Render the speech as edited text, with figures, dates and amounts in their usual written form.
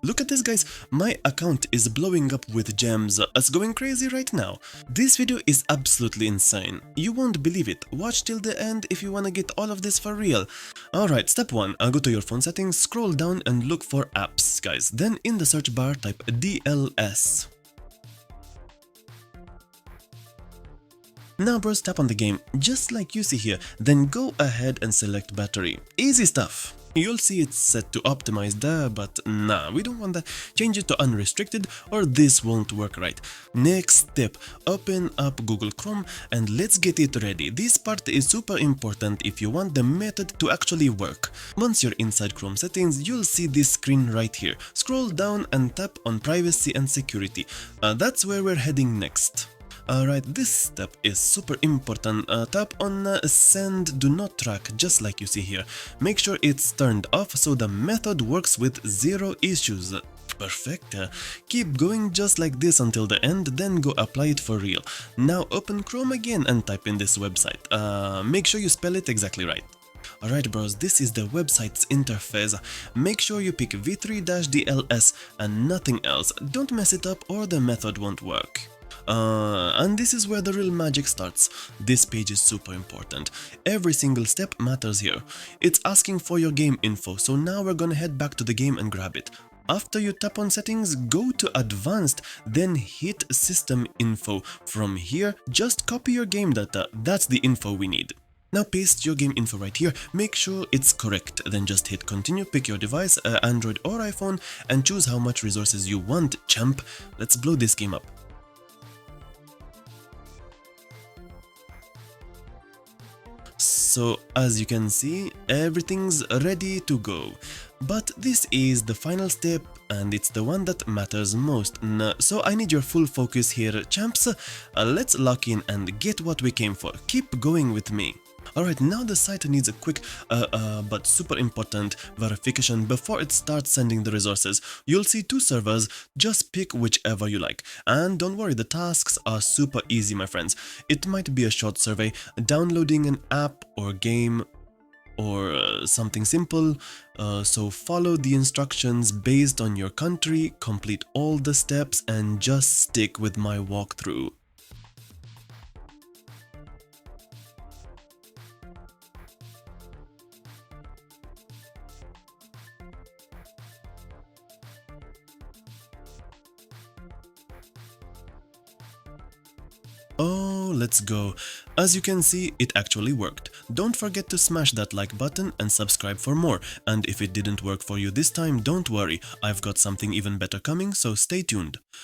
Look at this, guys, my account is blowing up with gems, it's going crazy right now. This video is absolutely insane, you won't believe it, watch till the end if you wanna get all of this for real. Alright, step 1, go to your phone settings, scroll down and look for apps, guys, then in the search bar type DLS. Now bros, tap on the game, just like you see here, then go ahead and select battery. Easy stuff. You'll see it's set to optimize there, but nah, we don't want that. Change it to unrestricted or this won't work right. Next step, open up Google Chrome and let's get it ready. This part is super important if you want the method to actually work. Once you're inside Chrome settings, you'll see this screen right here. Scroll down and tap on privacy and security. That's where we're heading next. Alright, this step is super important. Tap on send do not track, just like you see here. Make sure it's turned off so the method works with zero issues. Perfect. Keep going just like this until the end, then go apply it for real. Now open Chrome again and type in this website. Make sure you spell it exactly right. Alright bros, this is the website's interface. Make sure you pick v3-dls and nothing else. Don't mess it up or the method won't work. And this is where the real magic starts. This page is super important. Every single step matters here. It's asking for your game info, so now we're gonna head back to the game and grab it. After you tap on settings, go to advanced, then hit system info. From here, just copy your game data, that's the info we need. Now paste your game info right here, make sure it's correct, then just hit continue, pick your device, Android or iPhone, and choose how much resources you want, champ. Let's blow this game up. So as you can see, everything's ready to go. But this is the final step and it's the one that matters most. So I need your full focus here, champs. Let's lock in and get what we came for. Keep going with me. Alright, now the site needs a quick but super important verification before it starts sending the resources. You'll see 2 servers, just pick whichever you like. And don't worry, the tasks are super easy, my friends. It might be a short survey, downloading an app or game or something simple, so follow the instructions based on your country, complete all the steps and just stick with my walkthrough. Oh, let's go. As you can see, it actually worked. Don't forget to smash that like button and subscribe for more. And if it didn't work for you this time, don't worry, I've got something even better coming, so stay tuned.